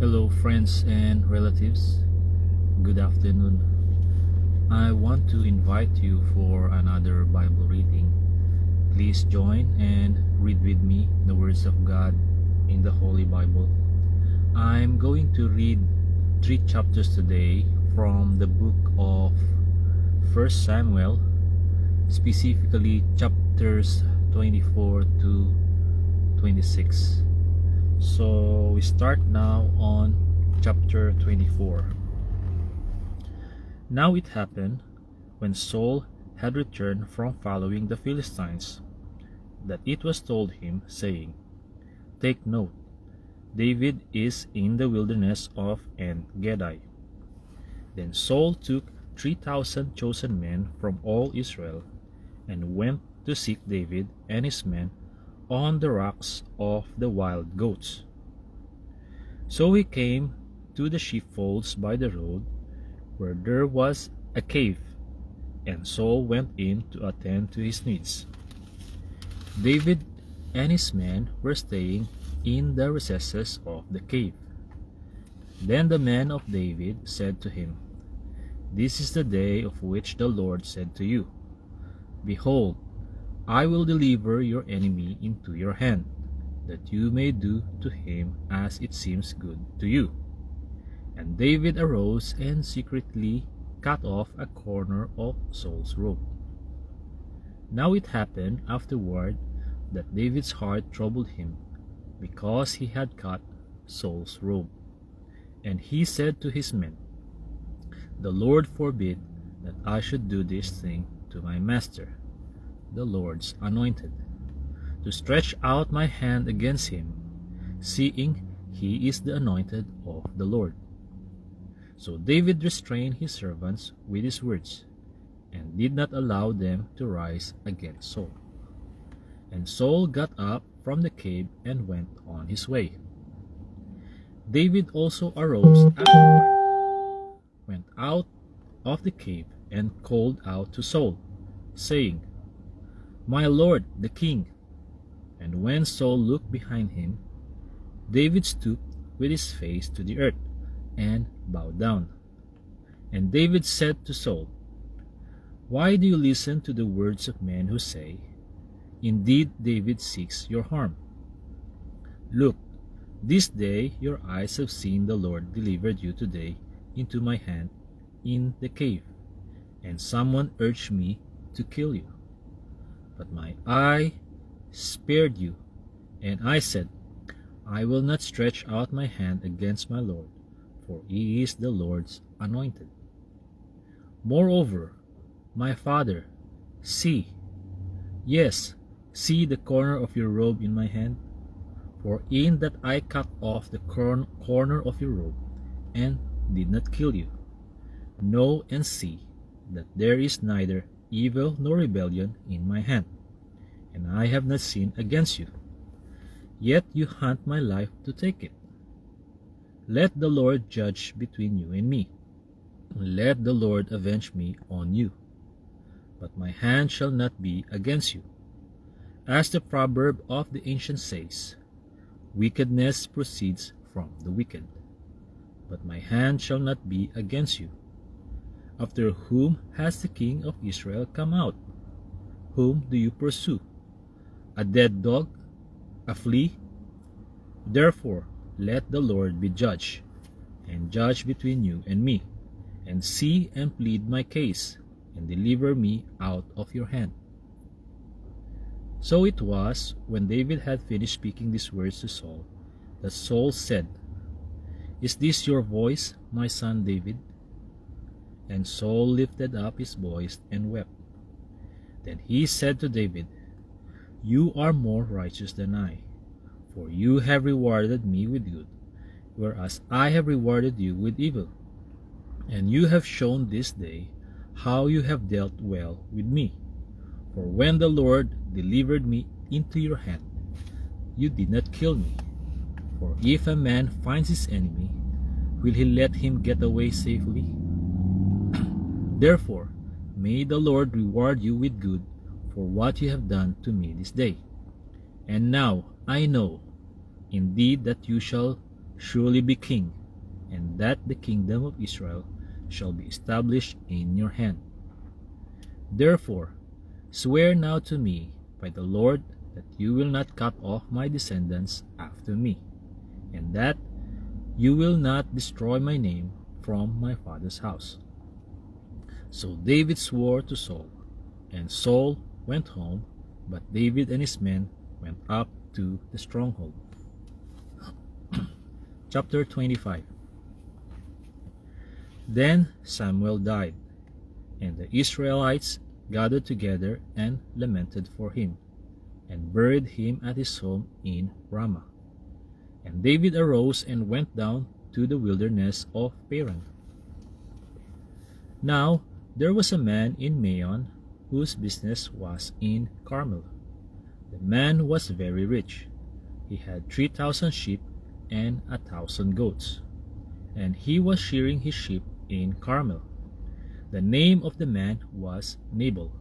Hello, friends and relatives. Good afternoon. I want to invite you for another Bible reading. Please join and read with me the words of God in the Holy Bible. I'm going to read 3 chapters today from the book of 1 Samuel, specifically chapters 24 to 26. So we start now on chapter 24. Now it happened, when Saul had returned from following the Philistines, that it was told him, saying, "Take note, David is in the wilderness of En-Gedi." Then Saul took 3,000 chosen men from all Israel, and went to seek David and his men on the rocks of the wild goats. So he came to the sheepfolds by the road, where there was a cave, and Saul went in to attend to his needs. David and his men were staying in the recesses of the cave. Then the men of David said to him, "This is the day of which the Lord said to you, Behold, I will deliver your enemy into your hand, that you may do to him as it seems good to you." And David arose and secretly cut off a corner of Saul's robe. Now it happened afterward that David's heart troubled him, because he had cut Saul's robe. And he said to his men, "The Lord forbid that I should do this thing to my master, the Lord's anointed, to stretch out my hand against him, seeing he is the anointed of the Lord." So David restrained his servants with his words, and did not allow them to rise against Saul. And Saul got up from the cave and went on his way. David also arose afterward, went out of the cave, and called out to Saul, saying, "My lord the king." And when Saul looked behind him, David stooped with his face to the earth, and bowed down. And David said to Saul, "Why do you listen to the words of men who say, Indeed David seeks your harm? Look, this day your eyes have seen the Lord delivered you today into my hand in the cave, and someone urged me to kill you. But my eye spared you, and I said, I will not stretch out my hand against my Lord, for he is the Lord's anointed. Moreover, my father, see, yes, see the corner of your robe in my hand, for in that I cut off the corner of your robe, and did not kill you. Know and see that there is neither evil nor rebellion in my hand, and I have not sinned against you. Yet you hunt my life to take it. Let the Lord judge between you and me. Let the Lord avenge me on you. But my hand shall not be against you. As the proverb of the ancient says, wickedness proceeds from the wicked. But my hand shall not be against you. After whom has the king of Israel come out? Whom do you pursue? A dead dog? A flea? Therefore let the Lord be judge, and judge between you and me, and see and plead my case, and deliver me out of your hand." So it was, when David had finished speaking these words to Saul, that Saul said, "Is this your voice, my son David?" And Saul lifted up his voice and wept. Then he said to David, "You are more righteous than I, for you have rewarded me with good, whereas I have rewarded you with evil. And you have shown this day how you have dealt well with me. For when the Lord delivered me into your hand, you did not kill me. For if a man finds his enemy, will he let him get away safely? Therefore, may the Lord reward you with good for what you have done to me this day. And now I know, indeed, that you shall surely be king, and that the kingdom of Israel shall be established in your hand. Therefore, swear now to me by the Lord that you will not cut off my descendants after me, and that you will not destroy my name from my father's house." So David swore to Saul, and Saul went home, but David and his men went up to the stronghold. Chapter 25. Then Samuel died, and the Israelites gathered together and lamented for him, and buried him at his home in Ramah. And David arose and went down to the wilderness of Paran. Now there was a man in Maon whose business was in Carmel. The man was very rich. He had 3,000 sheep and 1,000 goats, and he was shearing his sheep in Carmel. The name of the man was Nabal,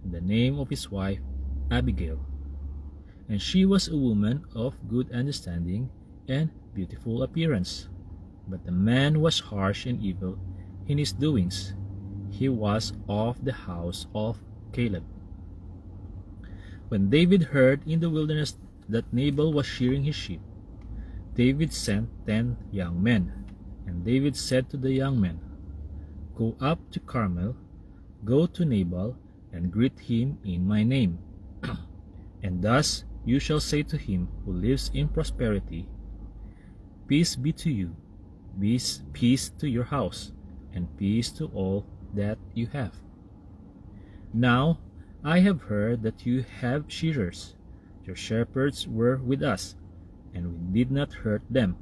and the name of his wife Abigail. And she was a woman of good understanding and beautiful appearance. But the man was harsh and evil in his doings. He was of the house of Caleb. When David heard in the wilderness that Nabal was shearing his sheep, David sent 10 young men. And David said to the young men, "Go up to Carmel, go to Nabal, and greet him in my name. And thus you shall say to him who lives in prosperity, Peace be to you, peace to your house, and peace to all that you have. Now I have heard that you have shearers. Your shepherds were with us, and we did not hurt them,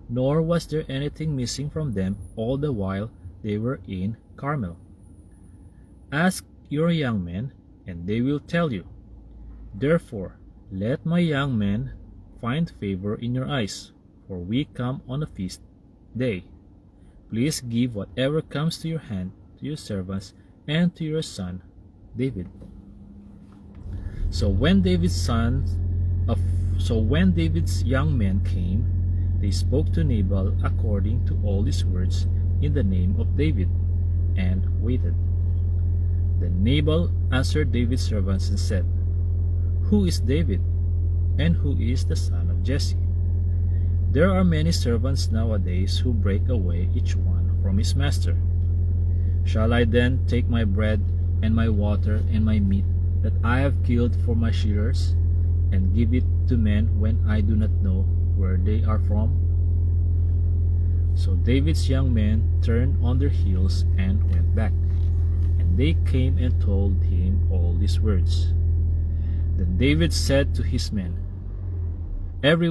nor was there anything missing from them all the while they were in Carmel. Ask your young men, and they will tell you. Therefore, let my young men find favor in your eyes, for we come on a feast day. Please give whatever comes to your hand to your servants and to your son David." So when David's young men came, they spoke to Nabal according to all his words in the name of David, and waited. Then Nabal answered David's servants and said, "Who is David, and who is the son of Jesse? There are many servants nowadays who break away each one from his master. Shall I then take my bread and my water and my meat that I have killed for my shearers, and give it to men when I do not know where they are from?" So David's young men turned on their heels and went back, and they came and told him all these words. Then David said to his men, Every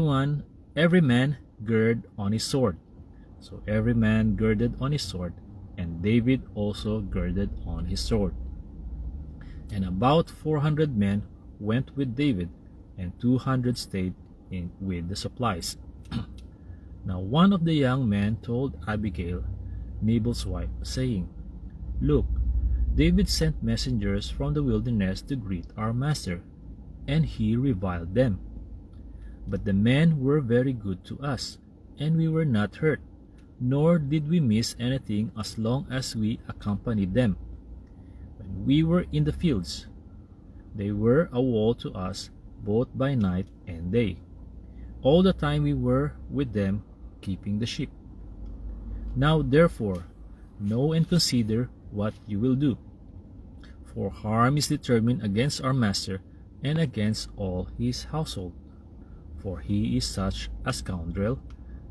man gird on his sword." So every man girded on his sword, and David also girded on his sword. And about 400 men went with David, and 200 stayed in with the supplies. Now one of the young men told Abigail, Nabal's wife, saying, "Look, David sent messengers from the wilderness to greet our master, and he reviled them. But the men were very good to us, and we were not hurt, nor did we miss anything as long as we accompanied them. When we were in the fields, they were a wall to us both by night and day, all the time we were with them keeping the sheep. Now therefore, know and consider what you will do, for harm is determined against our master and against all his household, for he is such a scoundrel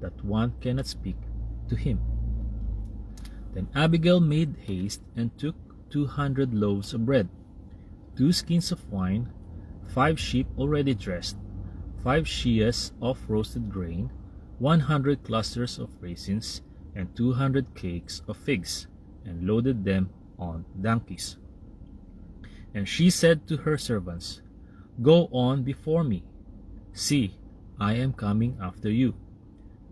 that one cannot speak to him." Then Abigail made haste and took 200 loaves of bread, 2 skins of wine, 5 sheep already dressed, 5 sheas of roasted grain, 100 clusters of raisins, and 200 cakes of figs, and loaded them on donkeys. And she said to her servants, "Go on before me. See, I am coming after you."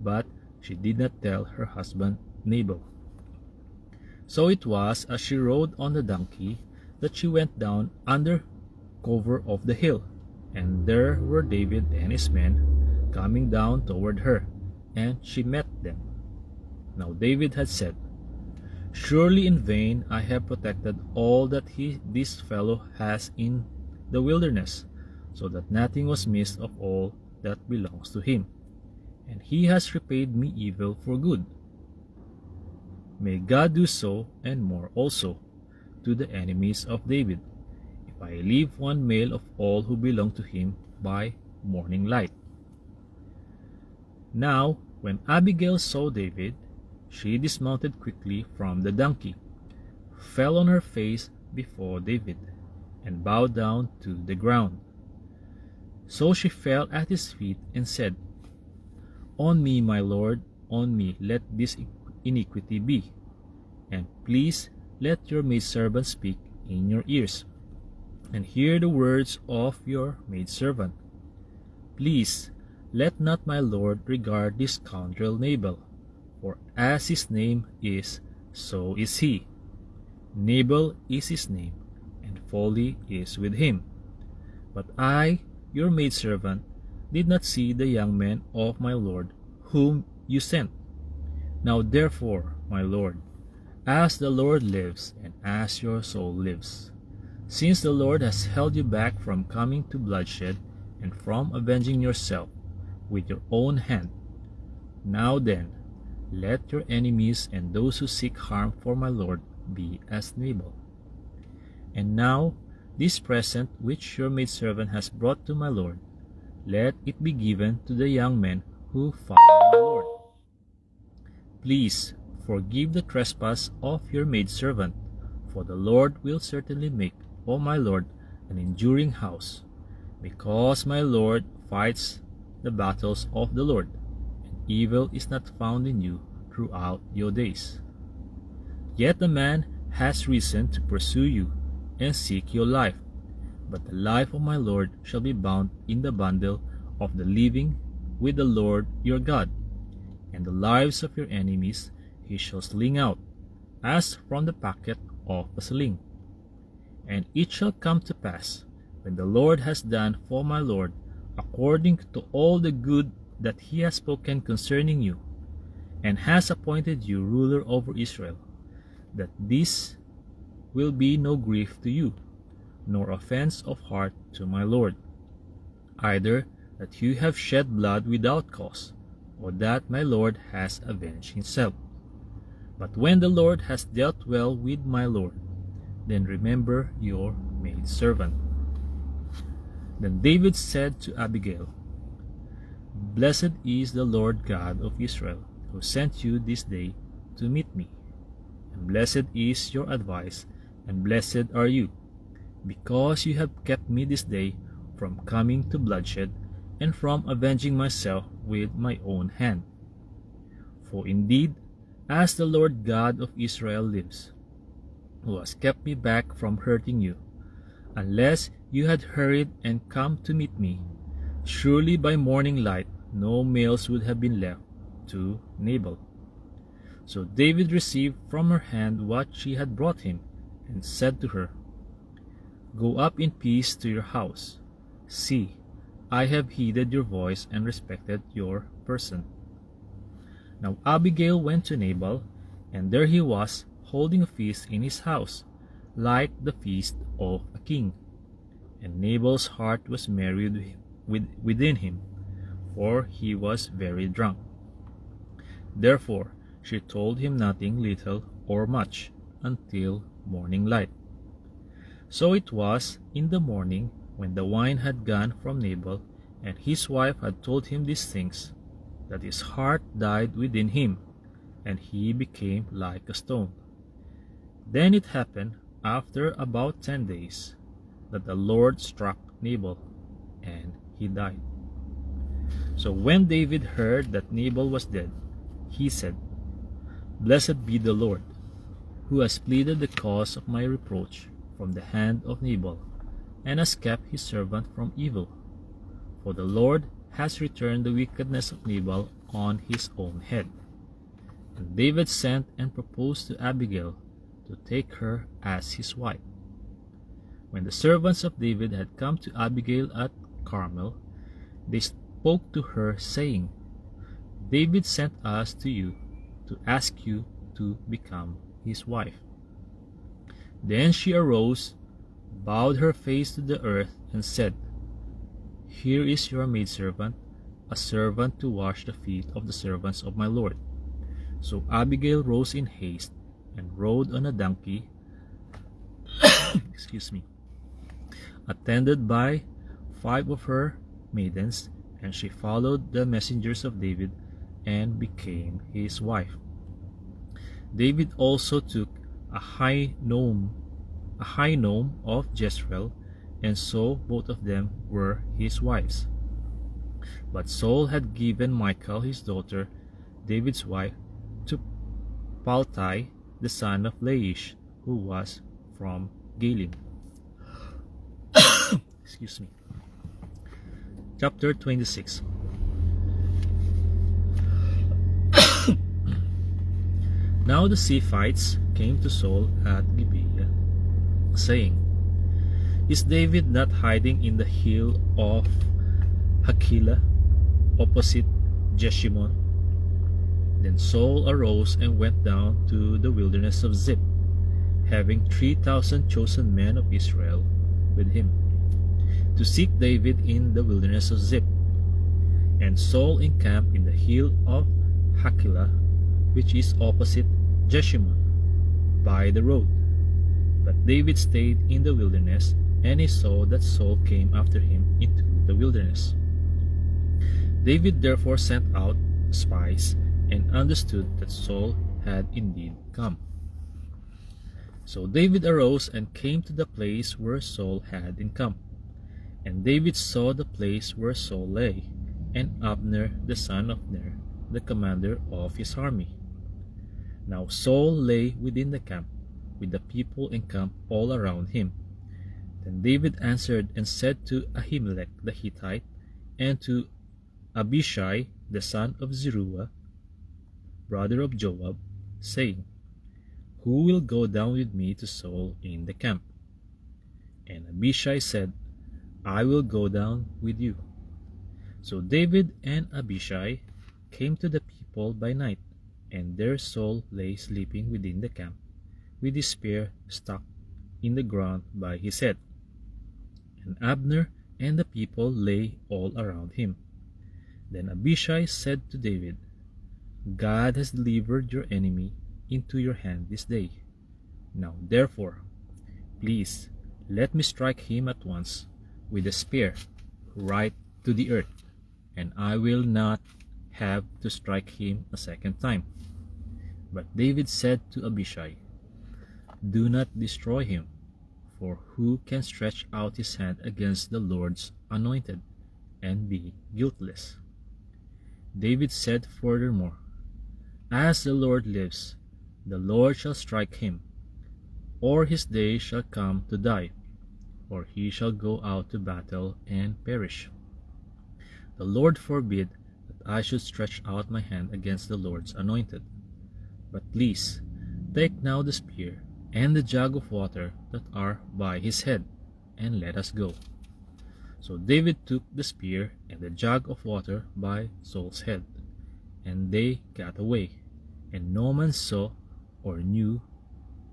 But she did not tell her husband Nabal. So it was as she rode on the donkey that she went down under cover of the hill, and there were David and his men coming down toward her, and she met them. Now David had said, "Surely in vain I have protected all that this fellow has in the wilderness, so that nothing was missed of all that belongs to him. And he has repaid me evil for good. May God do so and more also to the enemies of David, if I leave one male of all who belong to him by morning light." Now, when Abigail saw David, she dismounted quickly from the donkey, fell on her face before David, and bowed down to the ground. So she fell at his feet and said, "On me, my lord, on me let this iniquity be, and please let your maidservant speak in your ears, and hear the words of your maidservant. Please let not my lord regard this scoundrel Nabal, for as his name is, so is he. Nabal is his name, and folly is with him. But I, your maidservant, did not see the young men of my lord, whom you sent. Now therefore, my lord, as the Lord lives, and as your soul lives, since the Lord has held you back from coming to bloodshed, and from avenging yourself with your own hand, now then, let your enemies and those who seek harm for my lord be as Nabal. And now, this present which your maidservant has brought to my lord, let it be given to the young men who follow my lord. Please forgive the trespass of your maidservant, for the Lord will certainly make, O my lord, an enduring house, because my lord fights the battles of the Lord, and evil is not found in you throughout your days. Yet a man has reason to pursue you and seek your life, but the life of my lord shall be bound in the bundle of the living with the Lord your God, and the lives of your enemies he shall sling out, as from the packet of a sling. And it shall come to pass, when the Lord has done for my lord according to all the good that he has spoken concerning you, and has appointed you ruler over Israel, that this will be no grief to you, nor offense of heart to my lord, either that you have shed blood without cause, or that my lord has avenged himself. But when the Lord has dealt well with my lord, then remember your maidservant." Then David said to Abigail, "Blessed is the Lord God of Israel, who sent you this day to meet me. And blessed is your advice, and blessed are you, because you have kept me this day from coming to bloodshed, and from avenging myself with my own hand. For indeed, as the Lord God of Israel lives, who has kept me back from hurting you, unless you had hurried and come to meet me, surely by morning light no males would have been left to Nabal." So David received from her hand what she had brought him, and said to her, "Go up in peace to your house. See, I have heeded your voice and respected your person." Now Abigail went to Nabal, and there he was, holding a feast in his house, like the feast of a king. And Nabal's heart was merry within him, for he was very drunk. Therefore she told him nothing little or much, until morning light. So it was in the morning, when the wine had gone from Nabal, and his wife had told him these things, that his heart died within him, and he became like a stone. Then it happened, after about 10 days, that the Lord struck Nabal, and he died. So when David heard that Nabal was dead, he said, "Blessed be the Lord, who has pleaded the cause of my reproach from the hand of Nabal, and has kept his servant from evil. For the Lord has returned the wickedness of Nabal on his own head." And David sent and proposed to Abigail to take her as his wife. When the servants of David had come to Abigail at Carmel, they spoke to her, saying, "David sent us to you to ask you to become his wife." Then she arose, bowed her face to the earth, and said, "Here is your maidservant, a servant to wash the feet of the servants of my lord." So Abigail rose in haste and rode on a donkey, attended by 5 of her maidens, and she followed the messengers of David and became his wife. David also took a high gnome of Jezreel, and so both of them were his wives. But Saul had given Michal his daughter, David's wife, to Paltai, the son of Laish, who was from Gilead. Chapter 26. Now the Ziphites came to Saul at Gibeah, saying, "Is David not hiding in the hill of Hachilah, opposite Jeshimon?" Then Saul arose and went down to the wilderness of Ziph, having 3,000 chosen men of Israel with him, to seek David in the wilderness of Ziph. And Saul encamped in the hill of Hachilah, which is opposite Jeshimon, by the road. But David stayed in the wilderness, and he saw that Saul came after him into the wilderness. David therefore sent out spies, and understood that Saul had indeed come. So David arose and came to the place where Saul had encamped. And David saw the place where Saul lay, and Abner the son of Ner, the commander of his army. Now Saul lay within the camp, with the people encamped all around him. Then David answered and said to Ahimelech the Hittite, and to Abishai the son of Zeruiah, brother of Joab, saying, "Who will go down with me to Saul in the camp?" And Abishai said, "I will go down with you." So David and Abishai came to the people by night, and there Saul lay sleeping within the camp, with his spear stuck in the ground by his head. And Abner and the people lay all around him. Then Abishai said to David, "God has delivered your enemy into your hand this day. Now therefore, please let me strike him at once with a spear right to the earth, and I will not have to strike him a second time." But David said to Abishai, "Do not destroy him, for who can stretch out his hand against the Lord's anointed and be guiltless?" David said furthermore, "As the Lord lives, the Lord shall strike him, or his day shall come to die, or he shall go out to battle and perish. The Lord forbid that I should stretch out my hand against the Lord's anointed. But please, take now the spear and the jug of water that are by his head, and let us go." So David took the spear and the jug of water by Saul's head, and they got away, and no man saw or knew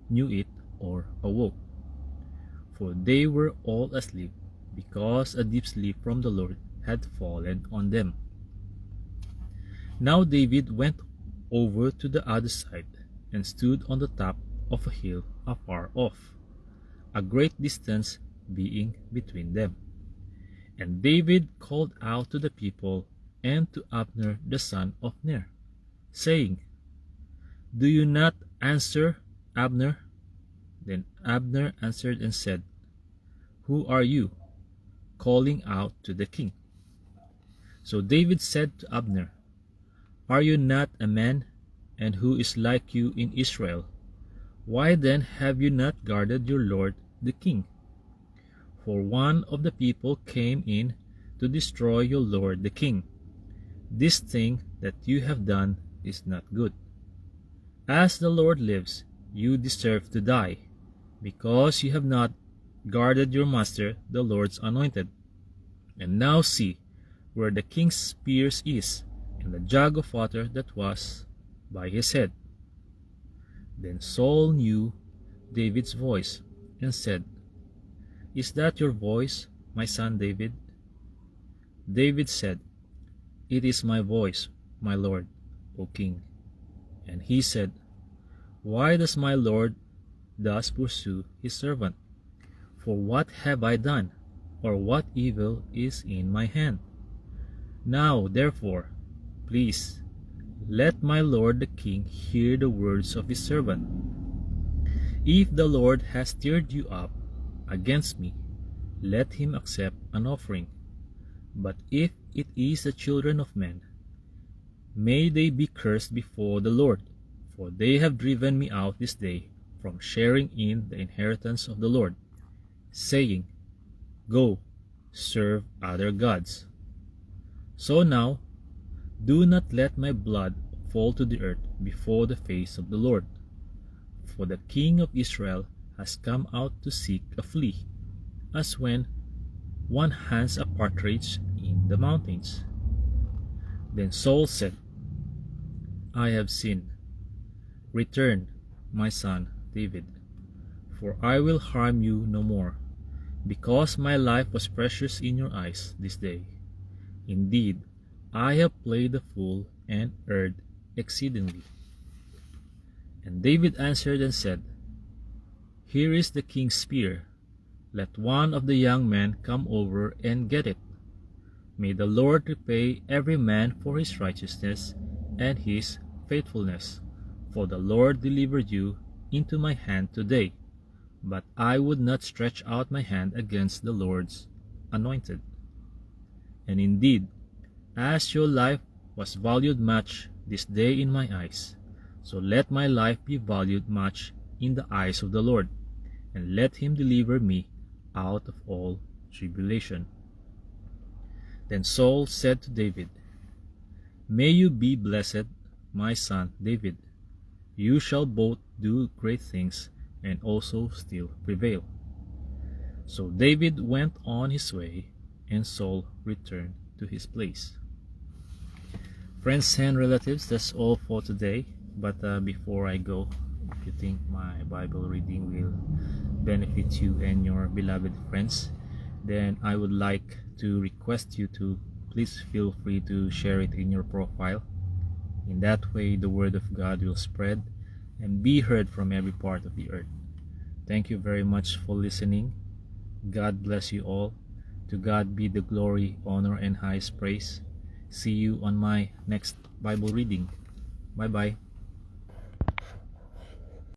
it or awoke. For they were all asleep, because a deep sleep from the Lord had fallen on them. Now David went over to the other side, and stood on the top of a hill afar off, a great distance being between them. And David called out to the people and to Abner the son of Ner, saying, "Do you not answer, Abner?" Then Abner answered and said, "Who are you?" calling out to the king. So David said to Abner, "Are you not a man, and who is like you in Israel? Why then have you not guarded your lord the king? For one of the people came in to destroy your lord the king. This thing that you have done is not good. As the Lord lives, you deserve to die, because you have not guarded your master the Lord's anointed. And now see where the king's spear is, and the jug of water that was by his head. Then Saul knew David's voice and said, "Is that your voice, my son David?" David said, "It is my voice, my lord, O king." And he said, "Why does my lord thus pursue his servant? For what have I done, or what evil is in my hand? Now, therefore, please, let my lord the king hear the words of his servant. If the Lord has stirred you up against me, let him accept an offering. But if it is the children of men, may they be cursed before the Lord, for they have driven me out this day from sharing in the inheritance of the Lord, saying, 'Go, serve other gods.' So now, do not let my blood fall to the earth before the face of the Lord. For the king of Israel has come out to seek a flea, as when one hunts a partridge in the mountains." Then Saul said, "I have sinned. Return, my son David, for I will harm you no more, because my life was precious in your eyes this day. Indeed, I have played the fool and erred exceedingly." And David answered and said, "Here is the king's spear. Let one of the young men come over and get it. May the Lord repay every man for his righteousness and his faithfulness, for the Lord delivered you into my hand today, but I would not stretch out my hand against the Lord's anointed. And indeed, as your life was valued much this day in my eyes, so let my life be valued much in the eyes of the Lord, and let him deliver me out of all tribulation." Then Saul said to David, "May you be blessed, my son David. You shall both do great things and also still prevail." So David went on his way, and Saul returned to his place. Friends and relatives, that's all for today. But before I go, if you think my Bible reading will benefit you and your beloved friends, then I would like to request you to please feel free to share it in your profile. In that way, the Word of God will spread and be heard from every part of the earth. Thank you very much for listening. God bless you all. To God be the glory, honor, and highest praise. See you on my next Bible reading. Bye-bye.